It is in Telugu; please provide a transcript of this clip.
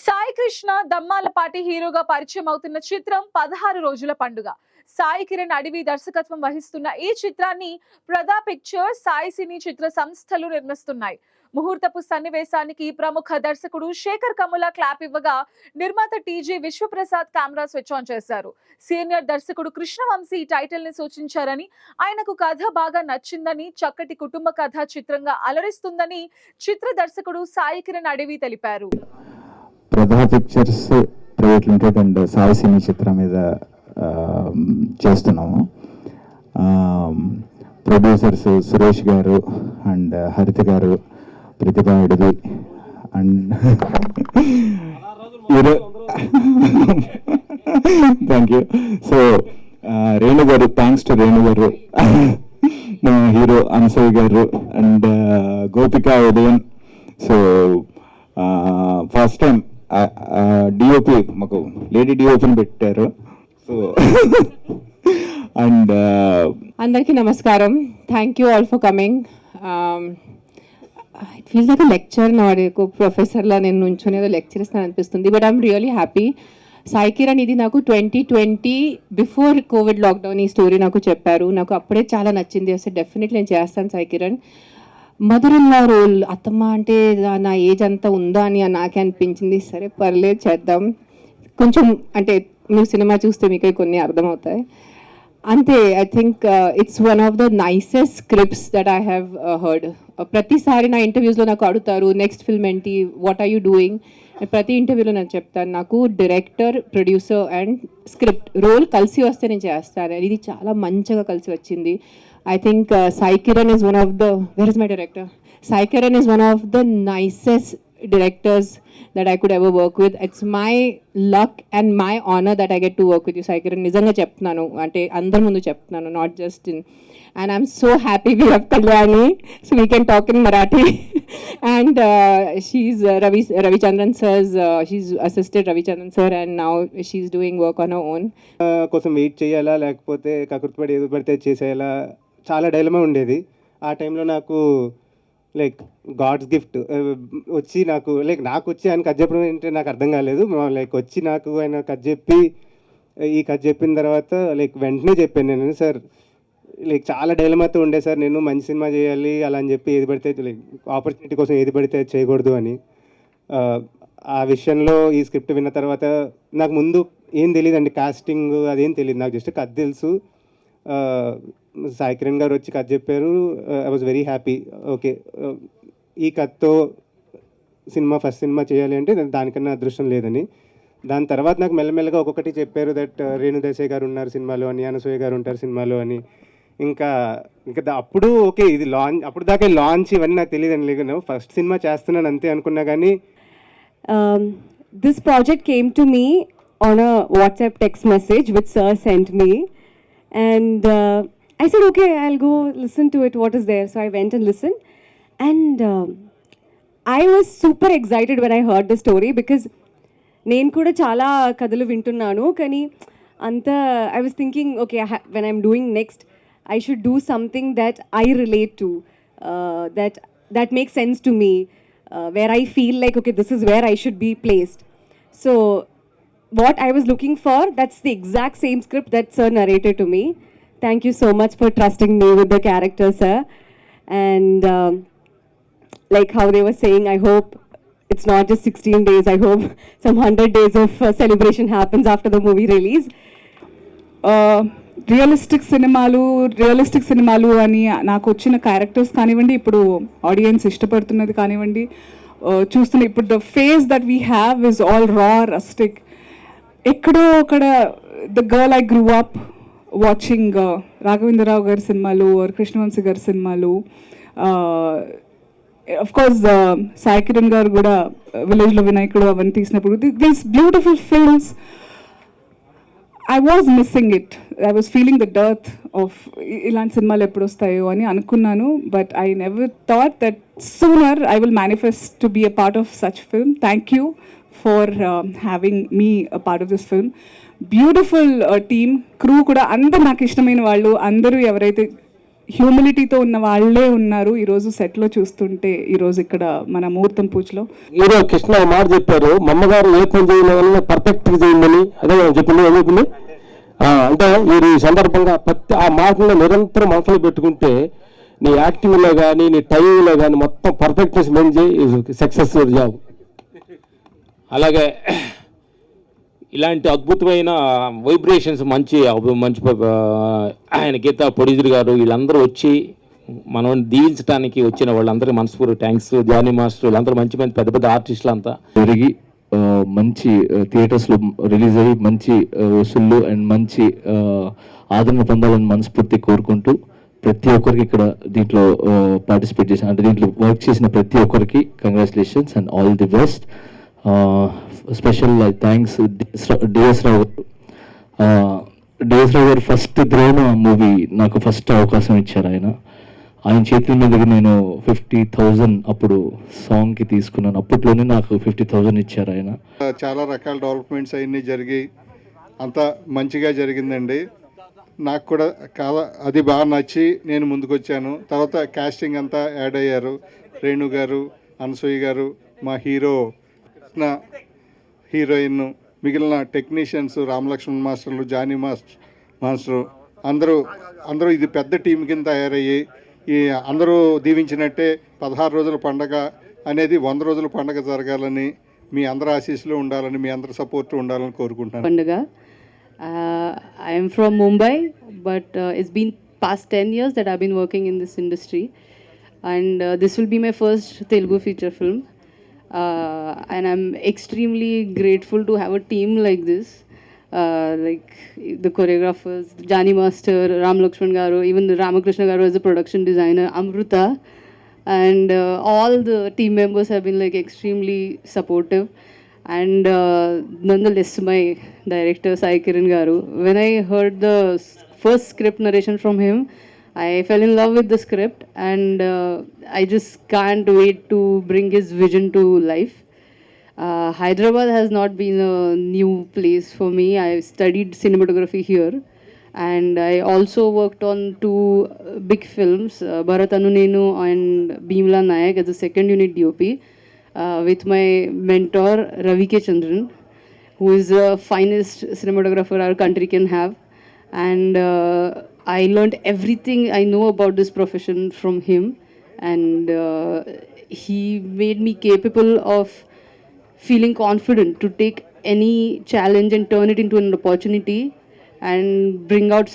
సాయి కృష్ణ దమ్మాలపాటి హీరోగా పరిచయం అవుతున్న చిత్రం 16 రోజుల పండుగ. సాయి కిరణ్ అడివి దర్శకత్వం వహిస్తున్న ఈ చిత్రాన్ని ప్రదా పిక్చర్స్, సాయి సినీ చిత్ర సంస్థలు నిర్మిస్తున్నాయి. ముహూర్తపు సన్నివేశానికి ప్రముఖ దర్శకుడు శేఖర్ కమ్ముల క్లాప్ ఇవ్వగా నిర్మాత TG Vishwaprasad camera switch on చేశారు. సీనియర్ దర్శకుడు కృష్ణవంశీ టైటిల్ ని సూచించారని, ఆయనకు కథ బాగా నచ్చిందని, చక్కటి కుటుంబ కథ చిత్రంగా అలరిస్తుందని చిత్ర దర్శకుడు సాయి కిరణ్ అడివి తెలిపారు. Pradha pictures private limited and Sai cine చిత్రం మీద చేస్తున్నాము. ప్రొడ్యూసర్స్ సురేష్ గారు అండ్ హరిత గారు, ప్రతిభా అడివి and thank you. So Renu గారు, థ్యాంక్స్ టు రేణు గారు, మా హీరో అనసూయ గారు and Gopika Udayan. So first time DOP మాకు లేడీ డిఓపిని పెట్టారు. సో అండ్ అందరికీ నమస్కారం. Thank you all for coming. It feels like lecture నాకు ప్రొఫెసర్లా నేను నుంచొని ఏదో లెక్చర్ ఇస్తాను అనిపిస్తుంది. But I'm really happy. Sai Kiran ఇది నాకు 2020 బిఫోర్ కోవిడ్ లాక్డౌన్ ఈ స్టోరీ నాకు చెప్పారు. నాకు అప్పుడే చాలా నచ్చింది. అసలు డెఫినెట్లీ నేను చేస్తాను సాయి కిరణ్. మదర్‌ఇన్-లా రోల్, అత్తమ్మ అంటే నా ఏజ్ అంతా ఉందా అని నాకే అనిపించింది. సరే పర్లేదు చేద్దాం. కొంచెం అంటే మీరు సినిమా చూస్తే మీకు కొన్ని అర్థమవుతాయి అంతే. I think it's one of the nicest scripts that I have heard. ప్రతిసారి నా ఇంటర్వ్యూస్లో నాకు అడుగుతారు నెక్స్ట్ ఫిల్మ్ ఏంటి, వాట్ ఆర్ యూ డూయింగ్. ప్రతి ఇంటర్వ్యూలో నేను చెప్తాను నాకు director, producer and script role కలిసి వస్తే నేను చేస్తాను. ఇది చాలా మంచిగా కలిసి వచ్చింది. I think Sai Kiran is one of the, where is my director? Sai Kiran is one of the nicest directors that I could ever work with. It's my luck and my honor that I get to work with you, Sai Kiran. Nizanga cheptunanu ante andar mundu cheptunanu, not just in. And I'm so happy we have Kalyani, so we can talk in Marathi. And she's Ravi Chandran sir's, she's assisted Ravi Chandran sir, and now she's doing work on her own. కోసం వెయిట్ చేయాలా లేకపోతే కకృతిపడి ఏదో పడితే చేసేయాలా, చాలా డైలమా ఉండేది. ఆ టైంలో నాకు లైక్ గాడ్స్ గిఫ్ట్ వచ్చి నాకు వచ్చి ఆయన కథ చెప్పడం ఏంటంటే నాకు అర్థం కాలేదు. లైక్ వచ్చి నాకు ఆయన కథ చెప్పి ఈ కథ చెప్పిన తర్వాత లైక్ వెంటనే చెప్పాను నేను, సార్ లైక్ చాలా డైలమాతో ఉండే సార్, నేను మంచి సినిమా చేయాలి అలా అని చెప్పి ఏది పడితే లైక్ ఆపర్చునిటీ కోసం ఏది పడితే చేయకూడదు అని. ఆ విషయంలో ఈ స్క్రిప్ట్ విన్న తర్వాత నాకు ముందు ఏం తెలియదండి, కాస్టింగ్ అదేం తెలియదు, నాకు జస్ట్ కథ తెలుసు. సాయి కిరణ్ గారు వచ్చి కథ చెప్పారు. I was very happy. Okay, ఈ కథతో ఫస్ట్ సినిమా చేయాలి అంటే దానికన్నా అదృష్టం లేదని. దాని తర్వాత నాకు మెల్లమెల్లగా ఒక్కొక్కటి చెప్పారు దట్ రేణు దేశాయ్ గారు ఉన్నారు సినిమాలో అని, అనసూయ గారు ఉంటారు సినిమాలో అని. ఇంకా అప్పుడు ఓకే ఇది లాంచ్, అప్పుడు దాకా లాంచ్ ఇవన్నీ నాకు తెలియదండి. లేదు ఫస్ట్ సినిమా చేస్తున్నాను అంతే అనుకున్నా. కానీ this project came to me on a WhatsApp text message which sir sent me, and I said okay, I'll go listen to it, what is there. So I went and listened, and I was super excited when I heard the story because నేను కూడా చాలా కథలు వింటున్నాను కానీ అంత I was thinking okay, when I'm doing next I should do something that I relate to, that makes sense to me, where I feel like okay, this is where I should be placed. So what I was looking for, that's the exact same script that sir narrated to me. Thank you so much for trusting me with the character, sir. And like how they were saying, I hope it's not just 16 days. I hope some 100 days of celebration happens after the movie release. Realistic సినిమాలు అని నాకు వచ్చిన క్యారెక్టర్స్ కానివ్వండి, ఇప్పుడు ఆడియన్స్ ఇష్టపడుతున్నది కానివ్వండి, చూస్తున్న ఇప్పుడు the face that we have is all రా, రస్టిక్. ఎక్కడో అక్కడ the girl I grew up watching Raghavendra Rao గారి సినిమాలు ఆర్ కృష్ణవంశీ గారి సినిమాలు, అఫ్ కోర్స్ సాయి కిరణ్ గారు కూడా విలేజ్లో వినాయకుడు అవన్నీ తీసినప్పుడు these beautiful films I was missing it. I was feeling the dearth of ఇలాంటి సినిమాలు ఎప్పుడు వస్తాయో అని అనుకున్నాను. But I never thought that sooner I will manifest to be a part of such film. Thank you for having me a part of this film. Beautiful team, crew కూడా అందరు నాకు ఇష్టమైన వాళ్ళు, అందరూ ఎవరైతే హ్యూమిలిటీతో ఉన్న వాళ్ళే ఉన్నారు ఈరోజు సెట్లో చూస్తుంటే, ఈరోజు ఇక్కడ మన ముహూర్తం పూజలో. హీరో కృష్ణ ఒక మాట చెప్పారు, మా అమ్మగారు ఏ పని చేయలేదని పర్ఫెక్ట్గా చేయండి. అదే మనం చెప్పింది, ఏం చెప్పింది అంటే మీరు ఈ సందర్భంగా ప్రతి ఆ మాటలో నిరంతరం మనసులో పెట్టుకుంటే నీ యాక్టింగ్లో కానీ నీ టైమింగ్లో కానీ మొత్తం పర్ఫెక్ట్నెస్ మెయింటైన్ సక్సెస్ జాబ్. అలాగే ఇలాంటి అద్భుతమైన వైబ్రేషన్స్ మంచి ఆయన గీత ప్రొడ్యూసర్ గారు వీళ్ళందరూ వచ్చి మనం దీవించడానికి వచ్చిన వాళ్ళందరికీ మనస్ఫూర్తి థ్యాంక్స్. జానీ మాస్టర్ వీళ్ళందరూ మంచి మంచి పెద్ద పెద్ద ఆర్టిస్టులు అంతా జరిగి మంచి థియేటర్స్లో రిలీజ్ అయ్యి మంచి వసూళ్ళు అండ్ మంచి ఆదరణ పొందాలని మనస్ఫూర్తి కోరుకుంటూ ప్రతి ఒక్కరికి ఇక్కడ దీంట్లో పార్టిసిపేట్ చేసిన అంటే దీంట్లో వర్క్ చేసిన ప్రతి ఒక్కరికి congratulations and all the best. Special thanks DS Rao గారు. డిఎస్ రావు గారు ఫస్ట్ ద్రోణ మూవీ నాకు ఫస్ట్ అవకాశం ఇచ్చారు. ఆయన చేతుల మీదకి నేను 50,000 అప్పుడు సాంగ్కి తీసుకున్నాను. అప్పట్లోనే నాకు 50,000 ఇచ్చారు ఆయన. చాలా రకాల డెవలప్మెంట్స్ అవన్నీ జరిగి అంతా మంచిగా జరిగిందండి. నాకు కూడా అది బాగా నచ్చి నేను ముందుకు వచ్చాను. తర్వాత కాస్టింగ్ అంతా యాడ్ అయ్యారు. రేణు గారు, అనసూయ గారు, మా హీరో కృష్ణ, హీరోయిన్, మిగిలిన టెక్నీషియన్స్, రామలక్ష్మణ్ మాస్టర్లు, జానీ మాస్టరు అందరూ ఇది పెద్ద టీం కింద తయారయ్యి ఈ అందరూ దీవించినట్టే 16 రోజుల పండగ అనేది 100 రోజుల పండగ జరగాలని, మీ అందరి ఆశీస్సులు ఉండాలని, మీ అందరి సపోర్ట్ ఉండాలని కోరుకుంటాను. పండుగ. I am from Mumbai, but it's been past 10 years that I've been working in this industry, and this will be my first Telugu feature film, and I'm extremely grateful to have a team like this, like the choreographers, Jani Master, Ram Lakshman Garu, even the Ramakrishna Garu as a production designer, Amruta, and all the team members have been like extremely supportive. And nonetheless, my director Sai Kiran Garu, when I heard the first script narration from him, I fell in love with the script, and I just can't wait to bring his vision to life. Hyderabad has not been a new place for me. I studied cinematography here, and I also worked on 2 big films, Bharatanu Nenu and Bhimla Nayak as a second unit DOP. With my mentor Ravi K. Chandran, who is the finest cinematographer our country can have, and I learned everything I know about this profession from him, and he made me capable of feeling confident to take any challenge and turn it into an opportunity and bring out